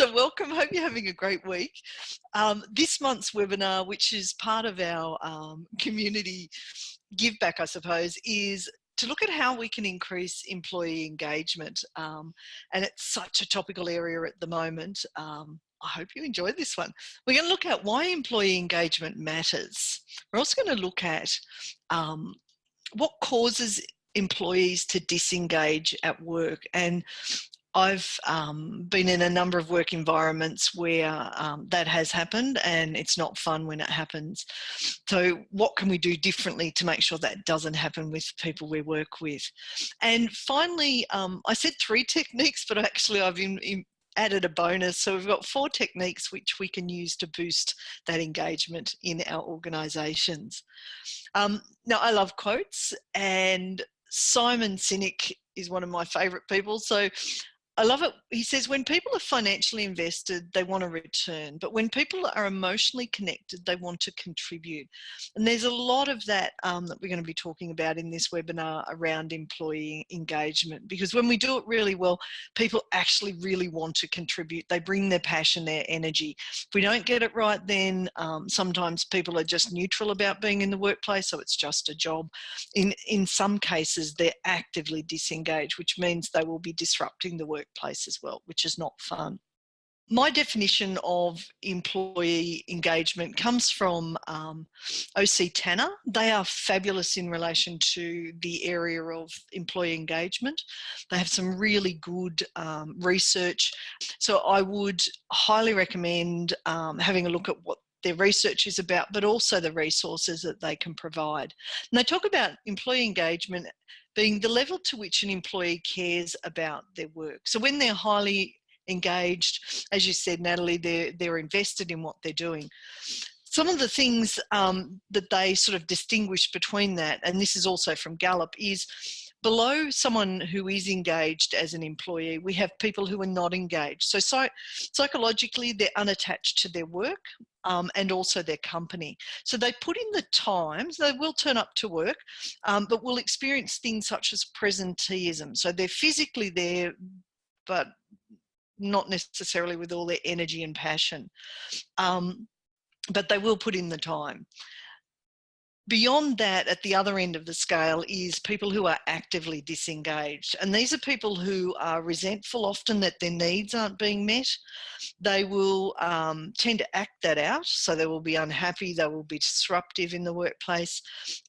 So welcome, hope you're having a great week. This month's webinar, which is part of our community give back, I suppose, is to look at how we can increase employee engagement. And it's such a topical area at the moment. I hope you enjoy this one. We're going to look at why employee engagement matters. We're also going to look at what causes employees to disengage at work. And I've been in a number of work environments where that has happened, and it's not fun when it happens. So what can we do differently to make sure that doesn't happen with people we work with? And finally, I said 3 techniques, but actually I've added a bonus. So we've got 4 techniques which we can use to boost that engagement in our organisations. Now, I love quotes, and Simon Sinek is one of my favourite people. So I love it. He says, when people are financially invested, they want to return. But when people are emotionally connected, they want to contribute. And there's a lot of that that we're going to be talking about in this webinar around employee engagement. Because when we do it really well, people actually really want to contribute. They bring their passion, their energy. If we don't get it right, then sometimes people are just neutral about being in the workplace, so it's just a job. In some cases, they're actively disengaged, which means they will be disrupting the workplace as well, which is not fun. My definition of employee engagement comes from OC Tanner. They are fabulous in relation to the area of employee engagement. They have some really good research. So I would highly recommend having a look at what their research is about, but also the resources that they can provide. And they talk about employee engagement being the level to which an employee cares about their work. So when they're highly engaged, as you said, Natalie, they're invested in what they're doing. Some of the things that they sort of distinguish between that, and this is also from Gallup, is below someone who is engaged as an employee, we have people who are not engaged. So psychologically, they're unattached to their work and also their company. So they put in the time, so they will turn up to work, but will experience things such as presenteeism. So they're physically there, but not necessarily with all their energy and passion. But they will put in the time. Beyond that, at the other end of the scale is people who are actively disengaged. And these are people who are resentful often that their needs aren't being met. They will tend to act that out. So they will be unhappy, they will be disruptive in the workplace,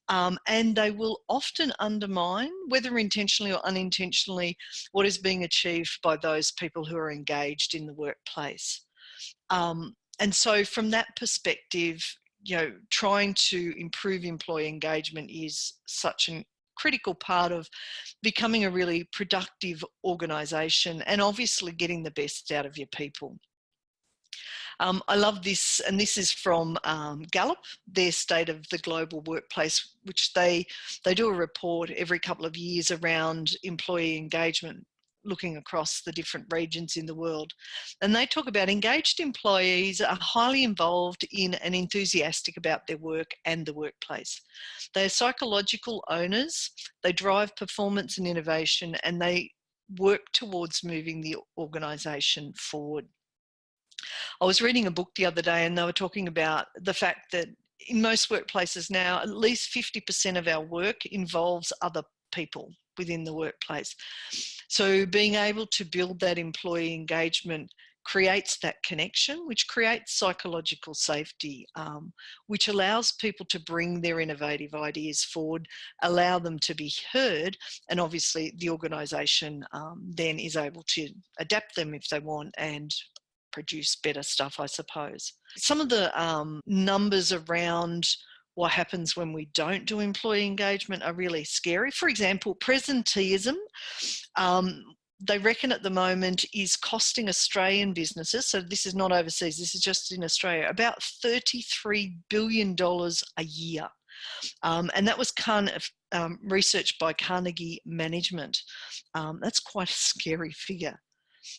and they will often undermine, whether intentionally or unintentionally, what is being achieved by those people who are engaged in the workplace. And so from that perspective, trying to improve employee engagement is such a critical part of becoming a really productive organisation and obviously getting the best out of your people. I love this, and this is from Gallup, their State of the Global Workplace, which they do a report every couple of years around employee engagement, looking across the different regions in the world. And they talk about engaged employees are highly involved in and enthusiastic about their work and the workplace. They are psychological owners, they drive performance and innovation, and they work towards moving the organisation forward. I was reading a book the other day, and they were talking about the fact that in most workplaces now, at least 50% of our work involves other people within the workplace. So being able to build that employee engagement creates that connection, which creates psychological safety, which allows people to bring their innovative ideas forward, allow them to be heard, and obviously the organisation then is able to adapt them if they want and produce better stuff, I suppose. Some of the numbers around what happens when we don't do employee engagement are really scary. For example, presenteeism, they reckon at the moment is costing Australian businesses, so this is not overseas, this is just in Australia, about $33 billion a year. And that was kind of researched by Carnegie Management. That's quite a scary figure.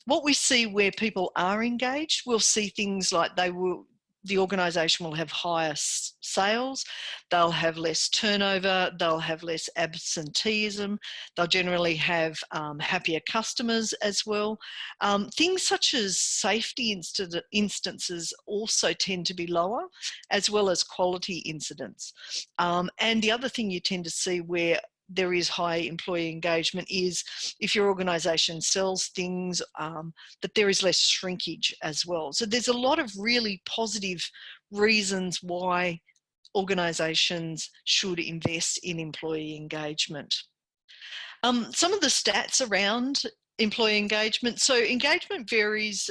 What we see where people are engaged, we'll see things like the organisation will have higher sales, they'll have less turnover, they'll have less absenteeism, they'll generally have happier customers as well. Things such as safety instances also tend to be lower, as well as quality incidents. And the other thing you tend to see where there is high employee engagement is if your organisation sells things, that there is less shrinkage as well. So there's a lot of really positive reasons why organisations should invest in employee engagement. Some of the stats around employee engagement. So engagement varies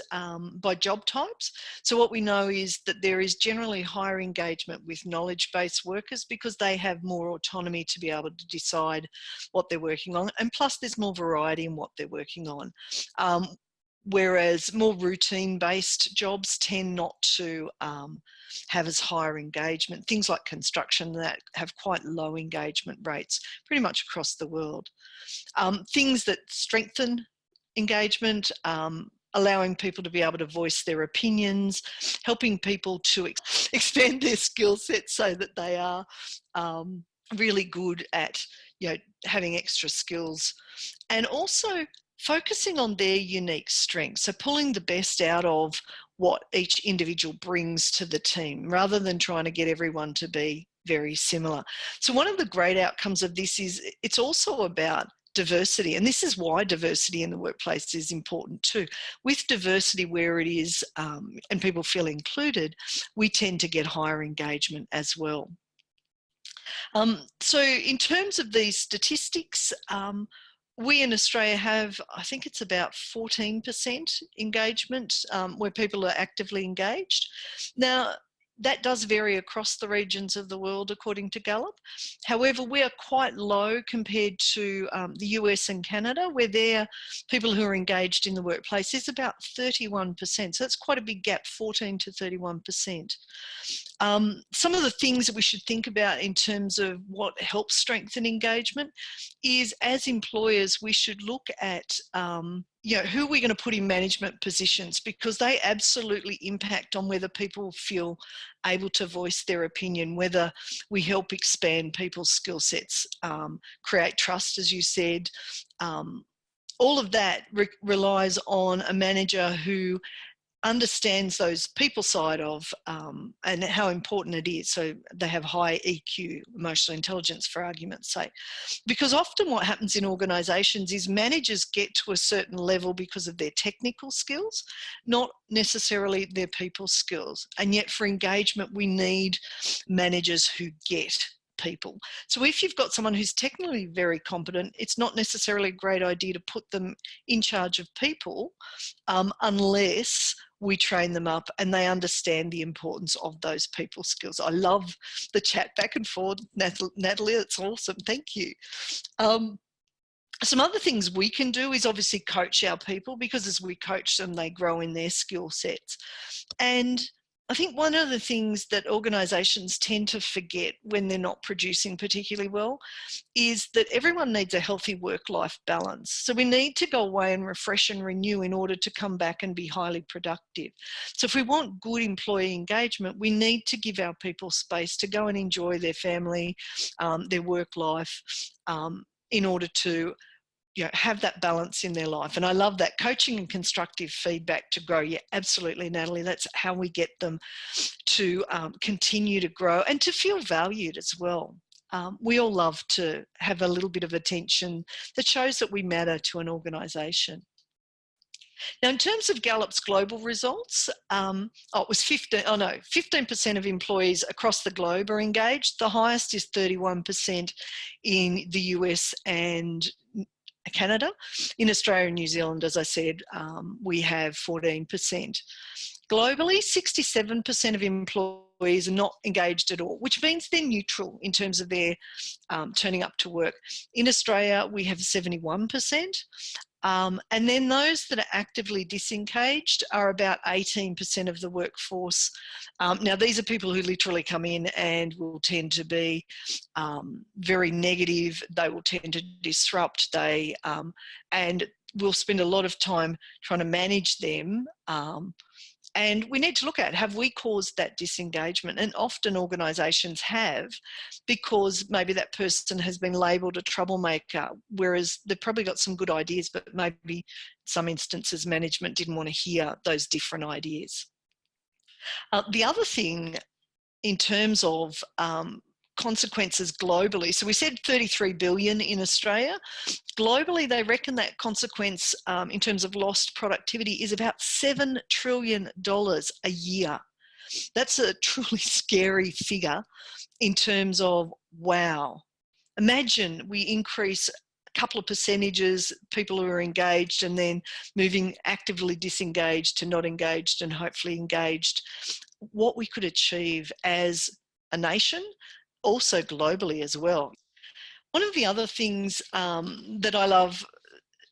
by job types. So what we know is that there is generally higher engagement with knowledge-based workers because they have more autonomy to be able to decide what they're working on. And plus there's more variety in what they're working on. Whereas more routine-based jobs tend not to have as higher engagement. Things like construction that have quite low engagement rates pretty much across the world. Things that strengthen engagement, allowing people to be able to voice their opinions, helping people to expand their skill sets so that they are really good at, you know, having extra skills, and also focusing on their unique strengths. So pulling the best out of what each individual brings to the team rather than trying to get everyone to be very similar. So one of the great outcomes of this is it's also about diversity, and this is why diversity in the workplace is important too. With diversity where it is and people feel included, we tend to get higher engagement as well. So in terms of these statistics, we in Australia have, I think it's about 14% engagement where people are actively engaged. Now, that does vary across the regions of the world according to Gallup. However, we are quite low compared to the US and Canada, where their people who are engaged in the workplace is about 31%. So that's quite a big gap, 14 to 31%. Some of the things that we should think about in terms of what helps strengthen engagement is, as employers, we should look at you know, who are we going to put in management positions, because they absolutely impact on whether people feel able to voice their opinion, whether we help expand people's skill sets, create trust, as you said. All of that relies on a manager who understands those people side of and how important it is. So they have high EQ, emotional intelligence, for argument's sake. Because often what happens in organisations is managers get to a certain level because of their technical skills, not necessarily their people skills. And yet for engagement, we need managers who get people. So if you've got someone who's technically very competent, it's not necessarily a great idea to put them in charge of people unless we train them up and they understand the importance of those people skills. I love the chat back and forth, Natalie, it's awesome, thank you. Some other things we can do is obviously coach our people, because as we coach them, they grow in their skill sets. And I think one of the things that organisations tend to forget when they're not producing particularly well is that everyone needs a healthy work-life balance. So we need to go away and refresh and renew in order to come back and be highly productive. So if we want good employee engagement, we need to give our people space to go and enjoy their family, their work life, in order to, you know, have that balance in their life. And I love that coaching and constructive feedback to grow. Yeah, absolutely, Natalie. That's how we get them to continue to grow and to feel valued as well. We all love to have a little bit of attention that shows that we matter to an organisation. Now, in terms of Gallup's global results, it was 15% of employees across the globe are engaged. The highest is 31% in the US and Canada. In Australia and New Zealand, as I said, we have 14%. Globally, 67% of employees are not engaged at all, which means they're neutral in terms of their turning up to work. In Australia, we have 71%. And then those that are actively disengaged are about 18% of the workforce. Now, these are people who literally come in and will tend to be very negative. They will tend to disrupt. And we'll spend a lot of time trying to manage them And we need to look at, have we caused that disengagement? And often organisations have, because maybe that person has been labelled a troublemaker, whereas they've probably got some good ideas, but maybe in some instances management didn't want to hear those different ideas. The other thing in terms of consequences globally, so we said 33 billion in Australia. Globally, they reckon that consequence in terms of lost productivity is about $7 trillion a year. That's a truly scary figure in terms of, wow. Imagine we increase a couple of percentages, people who are engaged, and then moving actively disengaged to not engaged and hopefully engaged, what we could achieve as a nation, also globally as well. One of the other things that I love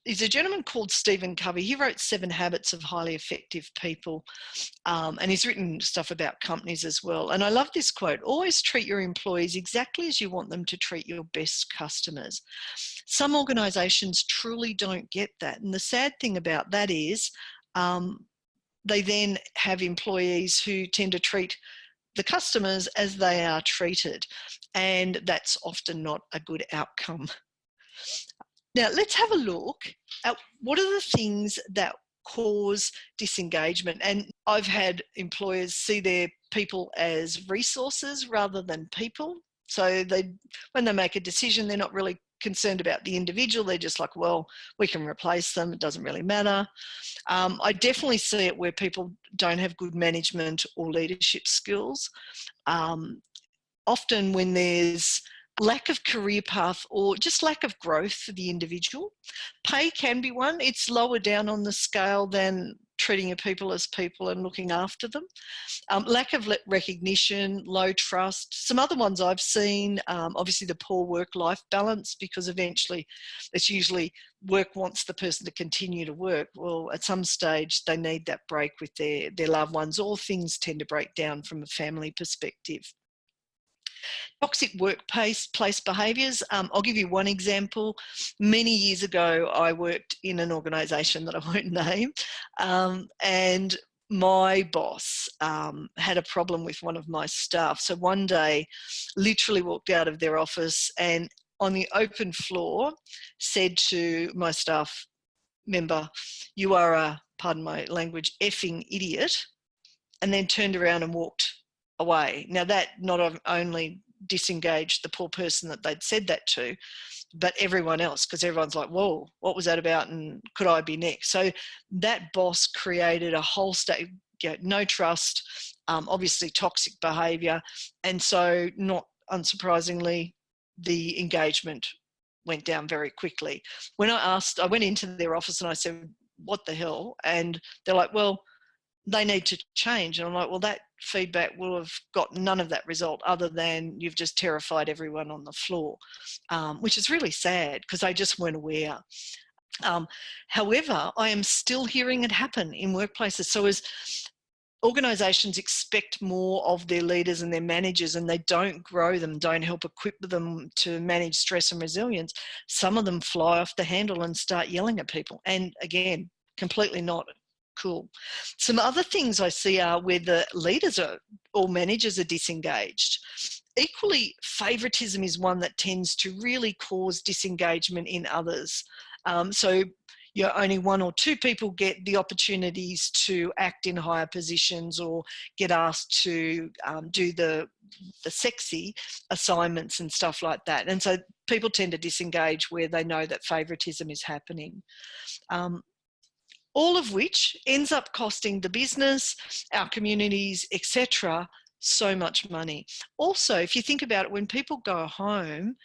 is a gentleman called Stephen Covey. He wrote 7 Habits of Highly Effective People, and he's written stuff about companies as well. And I love this quote: always treat your employees exactly as you want them to treat your best customers. Some organisations truly don't get that. And the sad thing about that is they then have employees who tend to treat the customers as they are treated, and that's often not a good outcome. Now, let's have a look at what are the things that cause disengagement. And I've had employers see their people as resources rather than people. So when they make a decision, they're not really concerned about the individual. They're just like, well, we can replace them. It doesn't really matter. I definitely see it where people don't have good management or leadership skills. Often when there's lack of career path or just lack of growth for the individual. Pay can be one. It's lower down on the scale than treating your people as people and looking after them. Lack of recognition, low trust. Some other ones I've seen, obviously the poor work-life balance, because eventually it's usually work wants the person to continue to work. Well, at some stage they need that break with their loved ones, or things tend to break down from a family perspective. Toxic workplace behaviours. I'll give you one example. Many years ago, I worked in an organisation that I won't name, and my boss had a problem with one of my staff. So one day, literally walked out of their office and on the open floor said to my staff member, "You are a, pardon my language, effing idiot," and then turned around and walked away. Now that not only disengaged the poor person that they'd said that to, but everyone else, because everyone's like, whoa, what was that about, and could I be next? So that boss created a whole state, no trust, obviously toxic behaviour, and so not unsurprisingly, the engagement went down very quickly. When I went into their office and I said, what the hell? And they're like, well, they need to change. And I'm like, well, that feedback will have got none of that result other than you've just terrified everyone on the floor, which is really sad because they just weren't aware. However, I am still hearing it happen in workplaces. So as organisations expect more of their leaders and their managers and they don't grow them, don't help equip them to manage stress and resilience, some of them fly off the handle and start yelling at people. And again, completely not cool. Some other things I see are where the leaders or managers are disengaged. Equally, favoritism is one that tends to really cause disengagement in others. So only 1 or 2 people get the opportunities to act in higher positions or get asked to do the sexy assignments and stuff like that. And so people tend to disengage where they know that favoritism is happening. All of which ends up costing the business, our communities, etc., so much money. Also, if you think about it, when people go home,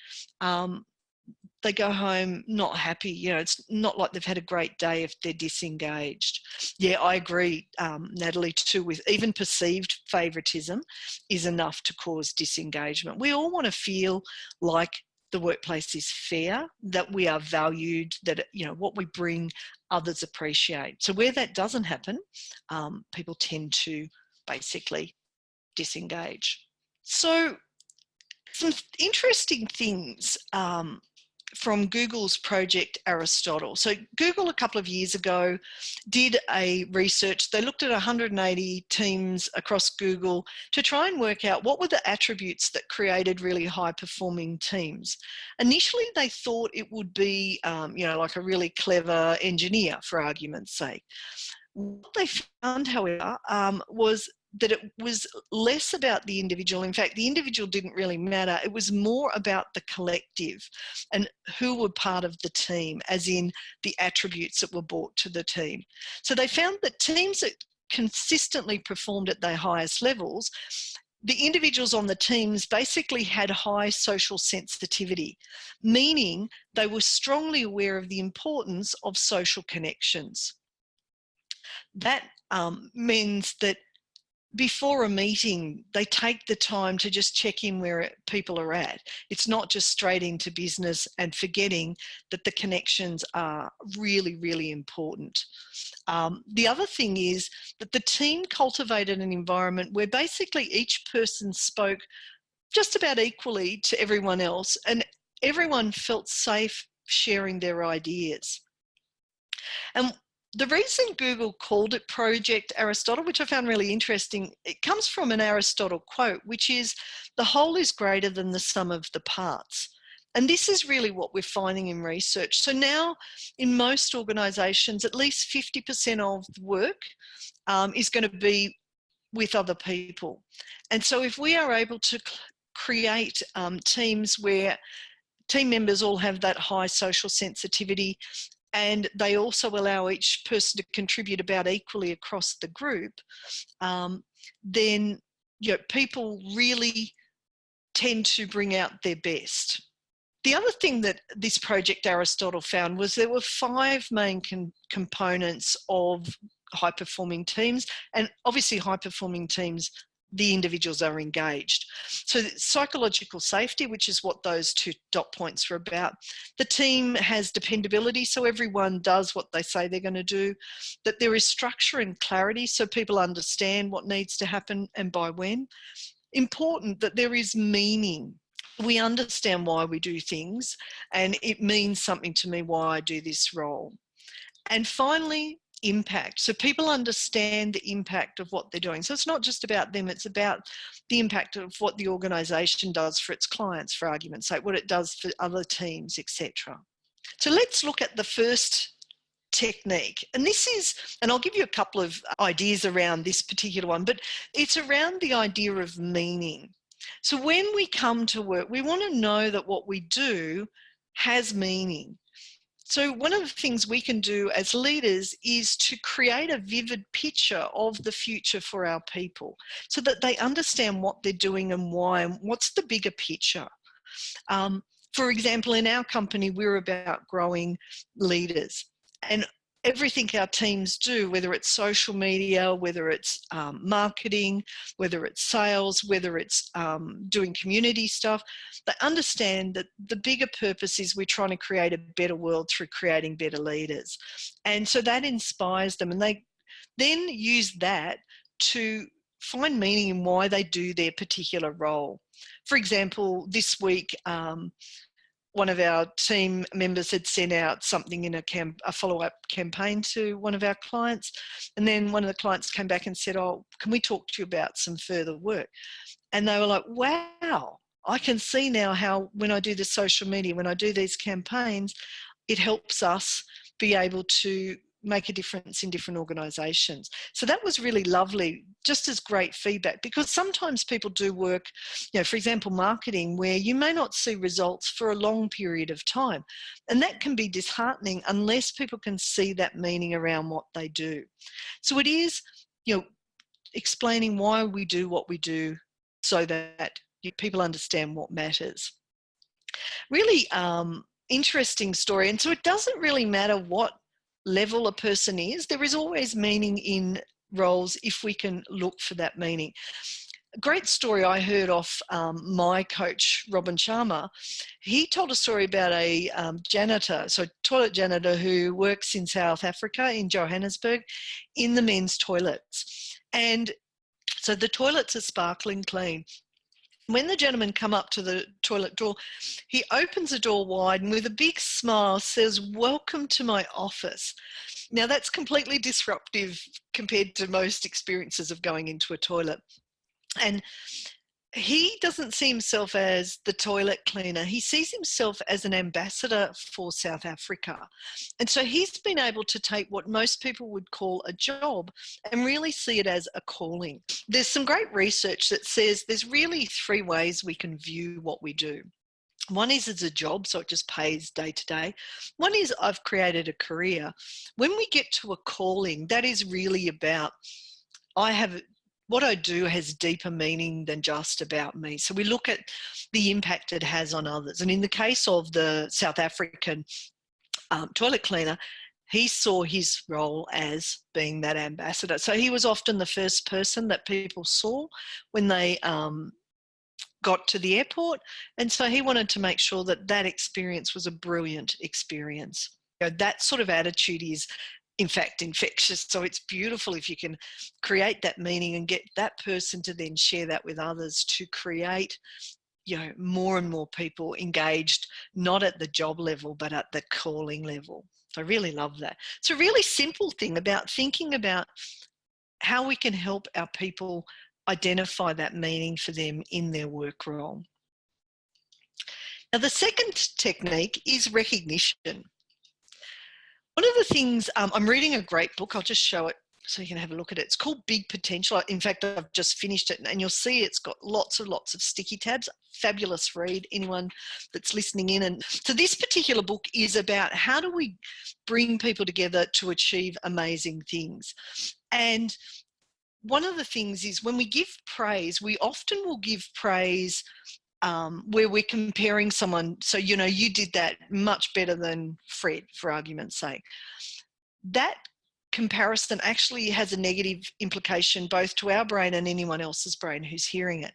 they go home not happy. It's not like they've had a great day if they're disengaged. Yeah, I agree, Natalie, too, with even perceived favoritism is enough to cause disengagement. We all want to feel like the workplace is fair, that we are valued, that what we bring others appreciate. So where that doesn't happen, people tend to basically disengage. So some interesting things from Google's Project Aristotle. So Google a couple of years ago did a research. They looked at 180 teams across Google to try and work out what were the attributes that created really high performing teams. Initially, they thought it would be, like a really clever engineer, for argument's sake. What they found, however, was that it was less about the individual. In fact, the individual didn't really matter. It was more about the collective and who were part of the team, as in the attributes that were brought to the team. So they found that teams that consistently performed at their highest levels, the individuals on the teams basically had high social sensitivity, meaning they were strongly aware of the importance of social connections. That means that before a meeting, they take the time to just check in where people are at. It's not just straight into business and forgetting that the connections are really, really important. The other thing is that the team cultivated an environment where basically each person spoke just about equally to everyone else, and everyone felt safe sharing their ideas. And the reason Google called it Project Aristotle, which I found really interesting, it comes from an Aristotle quote, which is, "The whole is greater than the sum of the parts." And this is really what we're finding in research. So now in most organisations, at least 50% of the work is going to be with other people. And so if we are able to create teams where team members all have that high social sensitivity, and they also allow each person to contribute about equally across the group, then people really tend to bring out their best. The other thing that this Project Aristotle found was there were 5 main components of high-performing teams, and obviously high-performing teams, the individuals are engaged. So psychological safety, which is what those 2 dot points were about. The team has dependability, so everyone does what they say they're going to do. That there is structure and clarity, so people understand what needs to happen and by when. Important that there is meaning. We understand why we do things, and it means something to me why I do this role. And finally, impact. So people understand the impact of what they're doing. So it's not just about them, it's about the impact of what the organisation does for its clients, for argument's sake, what it does for other teams, etc. So let's look at the first technique. And this is, and I'll give you a couple of ideas around this particular one, but it's around the idea of meaning. So when we come to work, we want to know that what we do has meaning. So one of the things we can do as leaders is to create a vivid picture of the future for our people so that they understand what they're doing and why, and what's the bigger picture. For example, in our company, we're about growing leaders, and everything our teams do, whether it's social media, whether it's marketing, whether it's sales, whether it's doing community stuff, they understand that the bigger purpose is we're trying to create a better world through creating better leaders. And so that inspires them, and they then use that to find meaning in why they do their particular role. For example, this week, one of our team members had sent out something in a follow-up campaign to one of our clients. And then one of the clients came back and said, "Oh, can we talk to you about some further work?" And they were like, "Wow, I can see now how when I do the social media, when I do these campaigns, it helps us be able to make a difference in different organisations." So that was really lovely, just as great feedback, because sometimes people do work, for example, marketing, where you may not see results for a long period of time. And that can be disheartening unless people can see that meaning around what they do. So it is, explaining why we do what we do so that people understand what matters. Really interesting story. And so it doesn't really matter what level a person is, there is always meaning in roles if we can look for that meaning. A great story I heard off my coach, Robin Sharma. He told a story about a janitor, so toilet janitor, who works in South Africa, in Johannesburg, in the men's toilets. And so the toilets are sparkling clean. When the gentleman come up to the toilet door, he opens the door wide and with a big smile says, "Welcome to my office." Now that's completely disruptive compared to most experiences of going into a toilet. And he doesn't see himself as the toilet cleaner. He sees himself as an ambassador for South Africa. And so he's been able to take what most people would call a job and really see it as a calling. There's some great research that says there's really three ways we can view what we do. One is as a job, so it just pays day to day. One is I've created a career. When we get to a calling, that is really about what I do has deeper meaning than just about me. So we look at the impact it has on others. And in the case of the South African toilet cleaner, he saw his role as being that ambassador. So he was often the first person that people saw when they got to the airport. And so he wanted to make sure that that experience was a brilliant experience. That sort of attitude is, in fact, infectious. So it's beautiful if you can create that meaning and get that person to then share that with others to create, more and more people engaged, not at the job level, but at the calling level. So I really love that. It's a really simple thing about thinking about how we can help our people identify that meaning for them in their work role. Now, the second technique is recognition. One of the things, I'm reading a great book, I'll just show it so you can have a look at it. It's called Big Potential. In fact, I've just finished it and you'll see it's got lots of sticky tabs. Fabulous read, anyone that's listening in. And so this particular book is about how do we bring people together to achieve amazing things. And one of the things is when we give praise, we often will give praise where we're comparing someone. So, you did that much better than Fred, for argument's sake. That comparison actually has a negative implication both to our brain and anyone else's brain who's hearing it.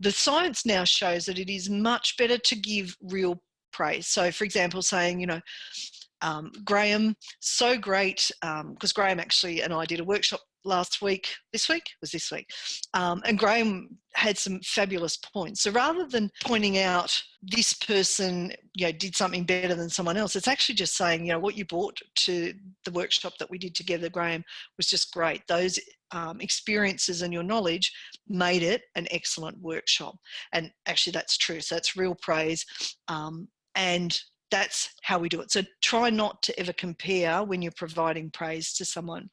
The science now shows that it is much better to give real praise. So, for example, saying, Graham, so great, because Graham actually and I did a workshop this week, and Graham had some fabulous points. So rather than pointing out this person, did something better than someone else, it's actually just saying, what you brought to the workshop that we did together, Graham, was just great. Those experiences and your knowledge made it an excellent workshop. And actually that's true. So that's real praise. And that's how we do it. So try not to ever compare when you're providing praise to someone.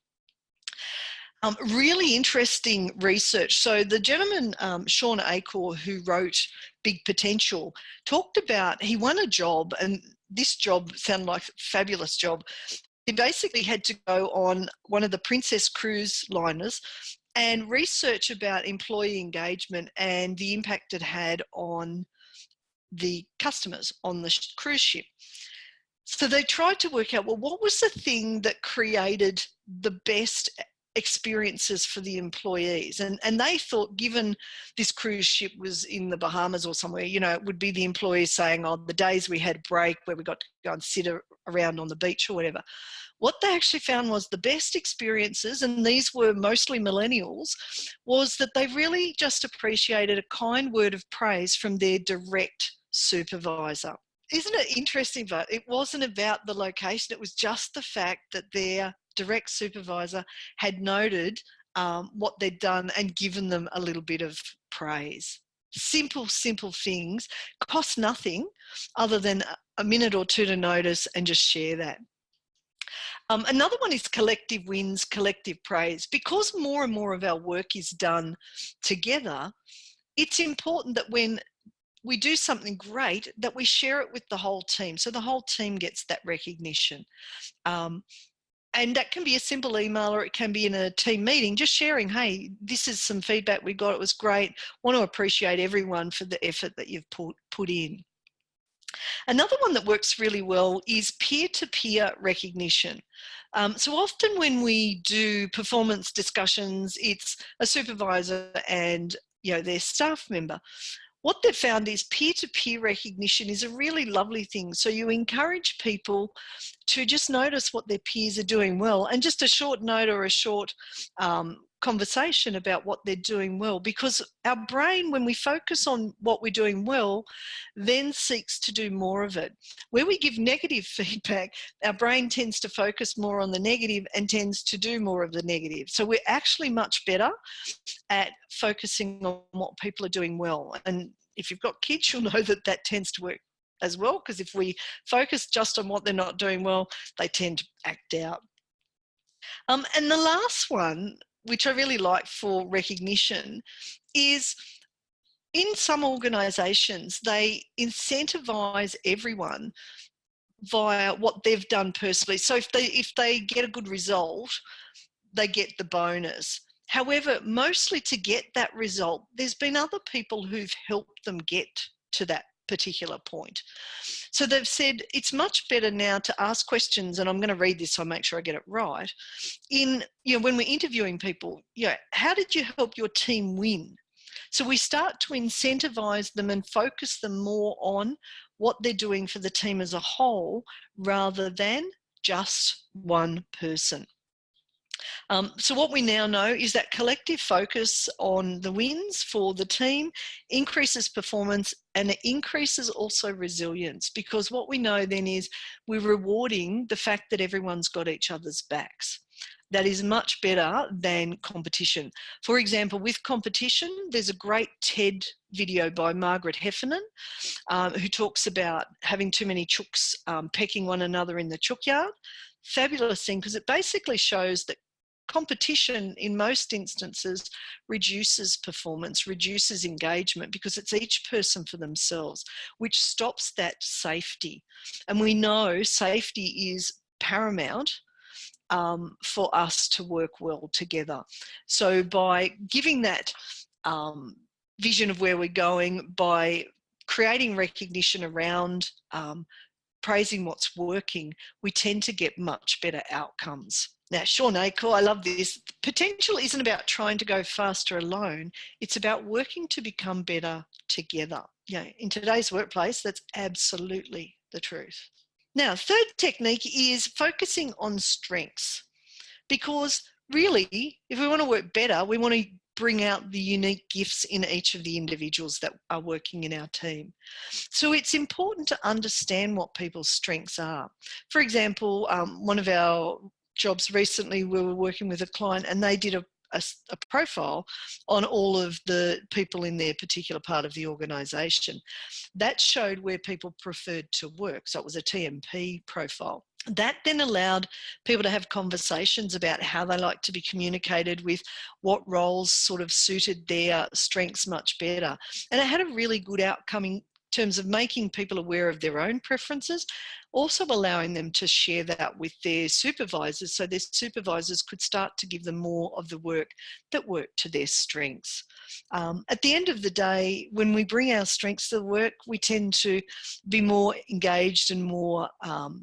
Really interesting research. So the gentleman, Sean Acor, who wrote Big Potential, talked about, he won a job, and this job sounded like a fabulous job. He basically had to go on one of the Princess cruise liners and research about employee engagement and the impact it had on the customers on the cruise ship. So they tried to work out, well, what was the thing that created the best experiences for the employees? And they thought, given this cruise ship was in the Bahamas or somewhere, it would be the employees saying, oh, the days we had break where we got to go and sit around on the beach or whatever. What they actually found was the best experiences, and these were mostly millennials, was that they really just appreciated a kind word of praise from their direct supervisor. Isn't it interesting? But it wasn't about the location. It was just the fact that their direct supervisor had noted what they'd done and given them a little bit of praise. Simple things, cost nothing other than a minute or two to notice and just share that. Another one is collective wins, collective praise. Because more and more of our work is done together, it's important that when we do something great, that we share it with the whole team. So the whole team gets that recognition. And that can be a simple email, or it can be in a team meeting, just sharing, hey, this is some feedback we got, it was great. Want to appreciate everyone for the effort that you've put in. Another one that works really well is peer-to-peer recognition. So often when we do performance discussions, it's a supervisor and their staff member. What they've found is peer-to-peer recognition is a really lovely thing. So you encourage people to just notice what their peers are doing well, and just a short note or a short conversation about what they're doing well, because our brain, when we focus on what we're doing well, then seeks to do more of it. Where we give negative feedback, our brain tends to focus more on the negative and tends to do more of the negative. So we're actually much better at focusing on what people are doing well. And if you've got kids, you'll know that that tends to work as well, because if we focus just on what they're not doing well, they tend to act out. And the last one, which I really like for recognition, is in some organisations, they incentivise everyone via what they've done personally. So if they get a good result, they get the bonus. However, mostly to get that result, there's been other people who've helped them get to that particular point. So they've said it's much better now to ask questions, and I'm going to read this so I make sure I get it right. When we're interviewing people, how did you help your team win? So we start to incentivize them and focus them more on what they're doing for the team as a whole rather than just one person. So what we now know is that collective focus on the wins for the team increases performance, and it increases also resilience, because what we know then is we're rewarding the fact that everyone's got each other's backs. That is much better than competition. For example, with competition, there's a great TED video by Margaret Heffernan who talks about having too many chooks pecking one another in the chook yard. Fabulous thing, because it basically shows that competition in most instances reduces performance, reduces engagement, because it's each person for themselves, which stops that safety. And we know safety is paramount for us to work well together. So by giving that vision of where we're going, by creating recognition around praising what's working, we tend to get much better outcomes. Now, Sean Akel, I love this. Potential isn't about trying to go faster alone. It's about working to become better together. In today's workplace, that's absolutely the truth. Now, third technique is focusing on strengths, because really, if we want to work better, we want to bring out the unique gifts in each of the individuals that are working in our team. So it's important to understand what people's strengths are. For example, one of our jobs recently, we were working with a client and they did a profile on all of the people in their particular part of the organisation. That showed where people preferred to work. So it was a TMP profile. That then allowed people to have conversations about how they like to be communicated with, what roles sort of suited their strengths much better. And it had a really good outcome in terms of making people aware of their own preferences, also allowing them to share that with their supervisors, so their supervisors could start to give them more of the work that worked to their strengths. At the end of the day, when we bring our strengths to the work, we tend to be more engaged and more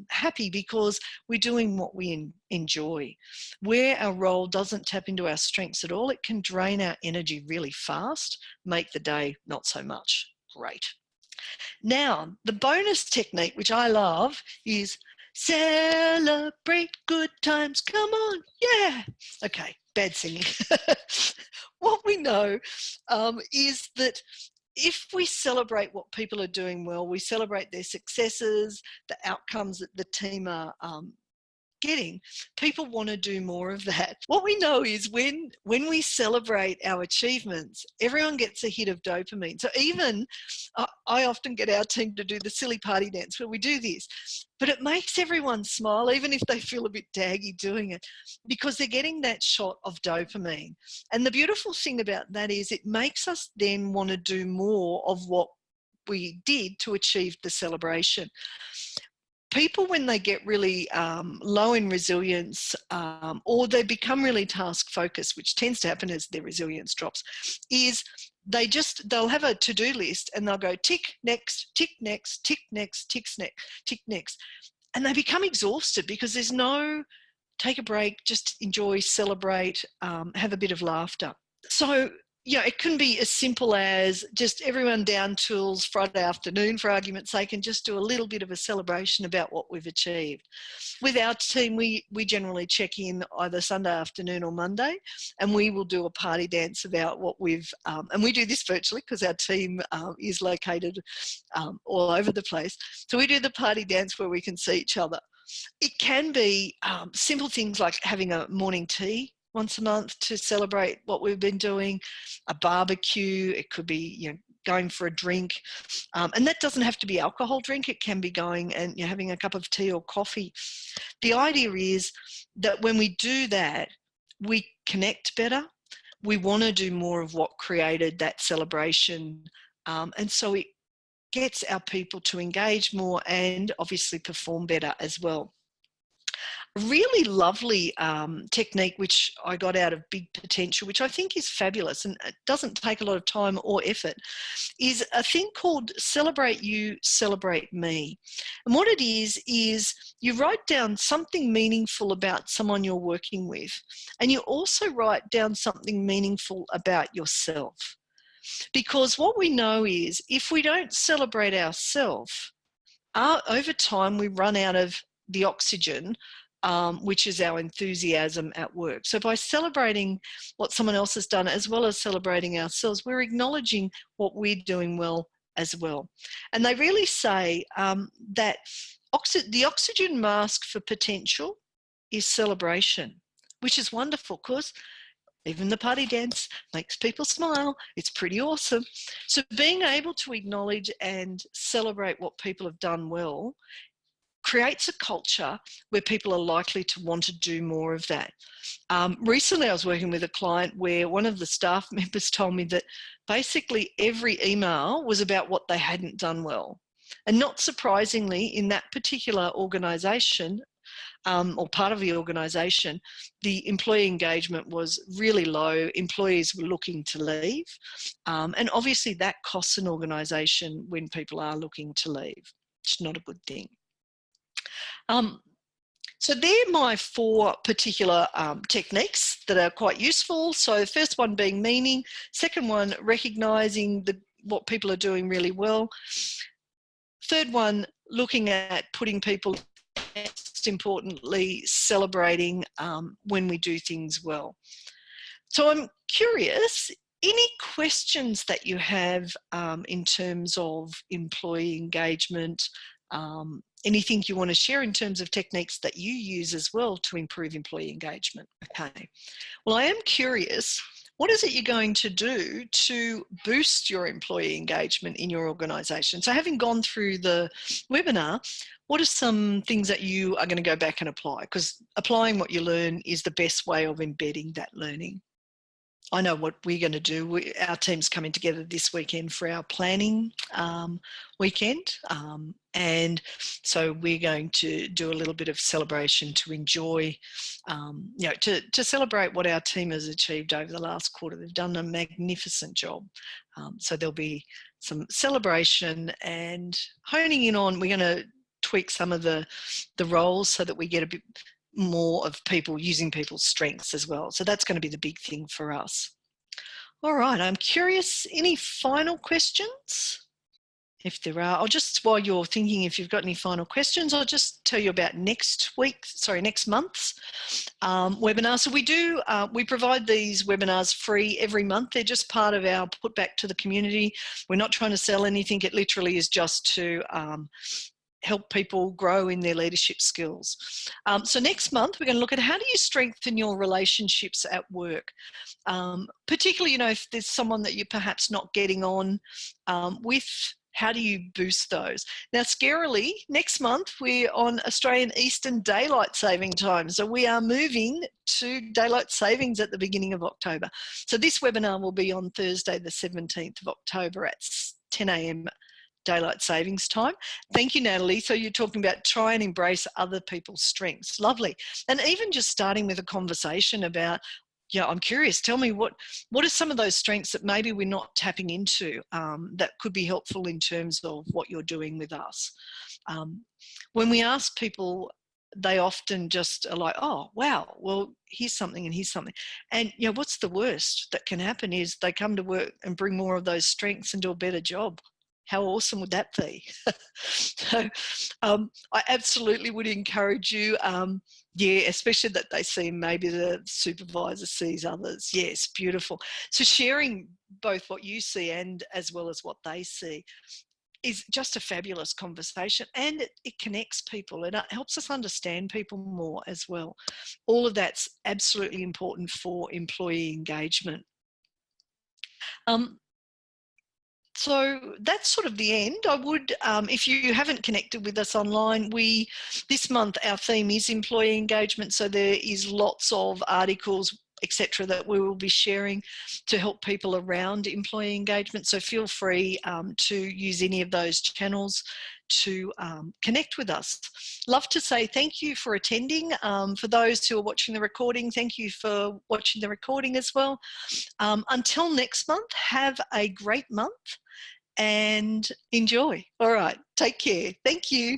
happy, because we're doing what we enjoy. Where our role doesn't tap into our strengths at all, it can drain our energy really fast, make the day not so much great. Now, the bonus technique, which I love, is celebrate good times. Come on, yeah. Okay, bad singing. What we know is that if we celebrate what people are doing well, we celebrate their successes, the outcomes that the team are getting, people want to do more of that. What we know is when we celebrate our achievements, everyone gets a hit of dopamine. So even I often get our team to do the silly party dance where we do this, but it makes everyone smile, even if they feel a bit daggy doing it, because they're getting that shot of dopamine. And the beautiful thing about that is it makes us then want to do more of what we did to achieve the celebration. People, when they get really low in resilience or they become really task focused, which tends to happen as their resilience drops, is they'll have a to-do list and they'll go tick next, tick next, tick next, tick next, tick next. And they become exhausted because there's no take a break, just enjoy, celebrate, have a bit of laughter. So it can be as simple as just everyone down tools Friday afternoon, for argument's sake, and just do a little bit of a celebration about what we've achieved. With our team, we generally check in either Sunday afternoon or Monday, and we will do a party dance about what we've, and we do this virtually because our team is located all over the place. So we do the party dance where we can see each other. It can be simple things like having a morning tea once a month to celebrate what we've been doing, a barbecue. It could be, going for a drink. And that doesn't have to be alcohol drink. It can be going and having a cup of tea or coffee. The idea is that when we do that, we connect better. We want to do more of what created that celebration. And so it gets our people to engage more and obviously perform better as well. A really lovely technique which I got out of Big Potential, which I think is fabulous and it doesn't take a lot of time or effort, is a thing called Celebrate You, Celebrate Me. And what it is you write down something meaningful about someone you're working with, and you also write down something meaningful about yourself. Because what we know is if we don't celebrate ourselves, over time we run out of the oxygen, which is our enthusiasm at work. So by celebrating what someone else has done as well as celebrating ourselves, we're acknowledging what we're doing well as well. And they really say that the oxygen mask for potential is celebration, which is wonderful because even the party dance makes people smile. It's pretty awesome. So being able to acknowledge and celebrate what people have done well creates a culture where people are likely to want to do more of that. Recently, I was working with a client where one of the staff members told me that basically every email was about what they hadn't done well. And not surprisingly, in that particular organisation, or part of the organisation, the employee engagement was really low. Employees were looking to leave. And obviously that costs an organisation when people are looking to leave. It's not a good thing. So they're my 4 particular techniques that are quite useful. So the first one being meaning, second one, recognising what people are doing really well. Third one, looking at putting people, most importantly, celebrating when we do things well. So I'm curious, any questions that you have in terms of employee engagement, anything you want to share in terms of techniques that you use as well to improve employee engagement? Okay. Well, I am curious, what is it you're going to do to boost your employee engagement in your organisation? So having gone through the webinar, what are some things that you are going to go back and apply? Because applying what you learn is the best way of embedding that learning. I know what we're going to do. Our team's coming together this weekend for our planning weekend. And so we're going to do a little bit of celebration to enjoy, to celebrate what our team has achieved over the last quarter. They've done a magnificent job. So there'll be some celebration and honing in on, we're going to tweak some of the roles so that we get a bit more of people using people's strengths as well. So that's going to be the big thing for us. All right, I'm curious, any final questions? If there are, I'll just, while you're thinking, if you've got any final questions, I'll just tell you about next month's webinar. So we provide these webinars free every month. They're just part of our put back to the community. We're not trying to sell anything. It literally is just to help people grow in their leadership skills. So next month, we're going to look at how do you strengthen your relationships at work, particularly, if there's someone that you're perhaps not getting on with, how do you boost those? Now, scarily, next month, we're on Australian Eastern Daylight Saving Time. So we are moving to Daylight Savings at the beginning of October. So this webinar will be on Thursday, the 17th of October at 10 a.m. Daylight Savings Time. Thank you, Natalie. So you're talking about try and embrace other people's strengths. Lovely. And even just starting with a conversation about, I'm curious, tell me what are some of those strengths that maybe we're not tapping into that could be helpful in terms of what you're doing with us. When we ask people they often just are like, oh, wow, well, here's something and here's something. And, you know, what's the worst that can happen is they come to work and bring more of those strengths and do a better job. How awesome would that be? So I absolutely would encourage you, yeah, especially that they see maybe the supervisor sees others. Yes, beautiful. So sharing both what you see and as well as what they see is just a fabulous conversation, and it connects people and it helps us understand people more as well. All of that's absolutely important for employee engagement. So that's sort of the end. I would, if you haven't connected with us online, this month our theme is employee engagement. So there is lots of articles, etc., that we will be sharing to help people around employee engagement. So feel free to use any of those channels to connect with us. Love to say thank you for attending. For those who are watching the recording, thank you for watching the recording as well. Until next month, have a great month and enjoy. All right, take care. Thank you.